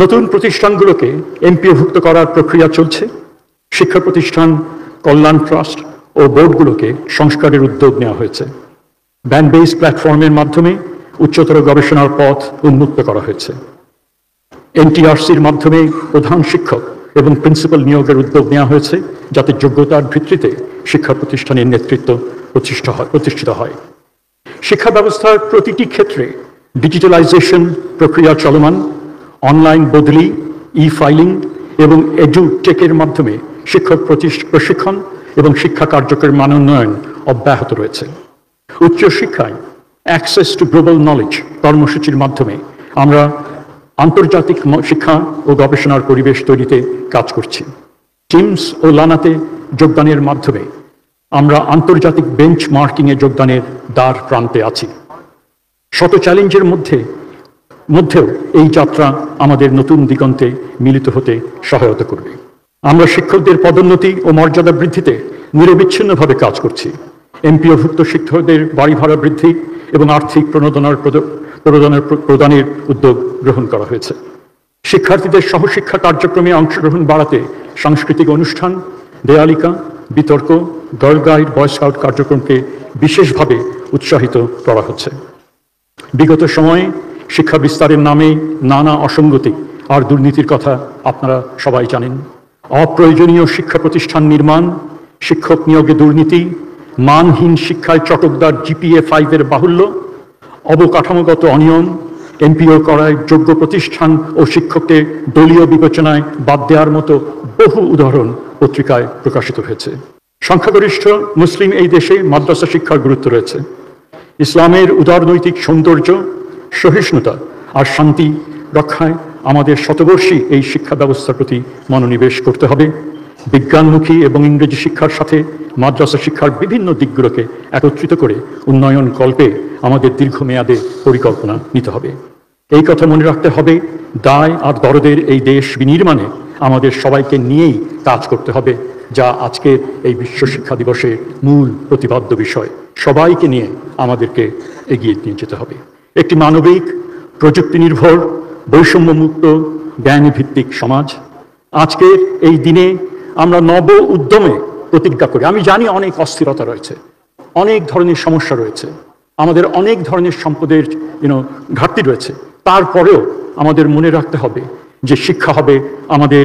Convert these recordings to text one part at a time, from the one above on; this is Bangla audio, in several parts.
নতুন প্রতিষ্ঠানগুলোকে এমপিওভুক্ত করার প্রক্রিয়া চলছে। শিক্ষা প্রতিষ্ঠান, কল্যাণ ট্রাস্ট ও বোর্ডগুলোকে সংস্কারের উদ্যোগ নেওয়া হয়েছে। ব্যান্ড বেস প্ল্যাটফর্মের মাধ্যমে উচ্চতর গবেষণার পথ উন্মুক্ত করা হয়েছে। এনটিআরসির মাধ্যমে প্রধান শিক্ষক এবং প্রিন্সিপাল নিয়োগের উদ্যোগ নেওয়া হয়েছে, যাতে যোগ্যতার ভিত্তিতে শিক্ষা প্রতিষ্ঠানের নেতৃত্ব প্রতিষ্ঠিত হয়। শিক্ষা ব্যবস্থার প্রতিটি ক্ষেত্রে ডিজিটালাইজেশন প্রক্রিয়া চলমান। অনলাইন বদলি, ফাইলিং এবং এডুটেকের মাধ্যমে শিক্ষক প্রশিক্ষণ এবং শিক্ষা কার্যক্রমের মানোন্নয়ন অব্যাহত রয়েছে। উচ্চশিক্ষায় অ্যাক্সেস টু গ্লোবাল নলেজ কর্মসূচির মাধ্যমে আমরা আন্তর্জাতিক শিক্ষা ও গবেষণার পরিবেশ তৈরিতে কাজ করছি। টিমস ও লানাতে যোগদানের মাধ্যমে আমরা আন্তর্জাতিক বেঞ্চমার্কিংয়ে যোগদানের দ্বার প্রান্তে আছি। শত চ্যালেঞ্জের মধ্যেও এই যাত্রা আমাদের নতুন দিগন্তে মিলিত হতে সহায়তা করবে। আমরা শিক্ষকদের পদোন্নতি ও মর্যাদা বৃদ্ধিতে নিরবিচ্ছিন্নভাবে কাজ করছি। এমপিওভুক্ত শিক্ষকদের বাড়ি ভাড়া বৃদ্ধি এবং আর্থিক প্রদানের উদ্যোগ গ্রহণ করা হয়েছে। শিক্ষার্থীদের সহশিক্ষা কার্যক্রমে অংশগ্রহণ বাড়াতে সাংস্কৃতিক অনুষ্ঠান, দেয়ালিকা, বিতর্ক, গার্ল গাইড, বয় স্কাউট কার্যক্রমকে বিশেষভাবে উৎসাহিত করা হচ্ছে। বিগত সময়ে শিক্ষা বিস্তারের নামে নানা অসঙ্গতি আর দুর্নীতির কথা আপনারা সবাই জানেন। অপ্রয়োজনীয় শিক্ষা প্রতিষ্ঠান নির্মাণ, শিক্ষক নিয়োগে দুর্নীতি, মানহীন শিক্ষায় চটকদার জিপিএ 5-এর বাহুল্য, অবকাঠামোগত অনিয়ম, এমপিও করায় যোগ্য প্রতিষ্ঠান ও শিক্ষককে দলীয় বিবেচনায় বাদ দেওয়ার মতো বহু উদাহরণ পত্রিকায় প্রকাশিত হয়েছে। সংখ্যাগরিষ্ঠ মুসলিম এই দেশে মাদ্রাসা শিক্ষার গুরুত্ব রয়েছে। ইসলামের উদারনৈতিক সৌন্দর্য, সহিষ্ণুতা আর শান্তি রক্ষায় আমাদের শতবর্ষী এই শিক্ষা ব্যবস্থার প্রতি মনোনিবেশ করতে হবে। বিজ্ঞানমুখী এবং ইংরেজি শিক্ষার সাথে মাদ্রাসা শিক্ষার বিভিন্ন দিকগুলোকে একত্রিত করে উন্নয়ন কল্পে আমাদের দীর্ঘমেয়াদে পরিকল্পনা নিতে হবে। এই কথা মনে রাখতে হবে, দায় আর দরদের এই দেশ বিনির্মাণে আমাদের সবাইকে নিয়েই কাজ করতে হবে, যা আজকে এই বিশ্ব শিক্ষা দিবসের মূল প্রতিপাদ্য বিষয়। সবাইকে নিয়ে আমাদেরকে এগিয়ে নিয়ে যেতে হবে একটি মানবিক, প্রযুক্তি নির্ভর, বৈষম্যমুক্ত, জ্ঞানভিত্তিক সমাজ। আজকের এই দিনে আমরা নব উদ্যমে প্রতিজ্ঞা করি। আমি জানি অনেক অস্থিরতা রয়েছে, অনেক ধরনের সমস্যা রয়েছে, আমাদের অনেক ধরনের সম্পদের ঘাটতি রয়েছে। তারপরেও আমাদের মনে রাখতে হবে যে শিক্ষা হবে আমাদের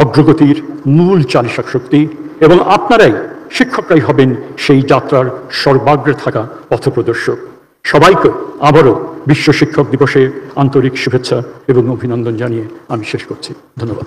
অগ্রগতির মূল চালিকা শক্তি, এবং আপনারাই, শিক্ষকরাই হবেন সেই যাত্রার সর্বাগ্রে থাকা পথপ্রদর্শক। সবাইকে আবারও বিশ্ব শিক্ষক দিবসে আন্তরিক শুভেচ্ছা এবং অভিনন্দন জানিয়ে আমি শেষ করছি। ধন্যবাদ।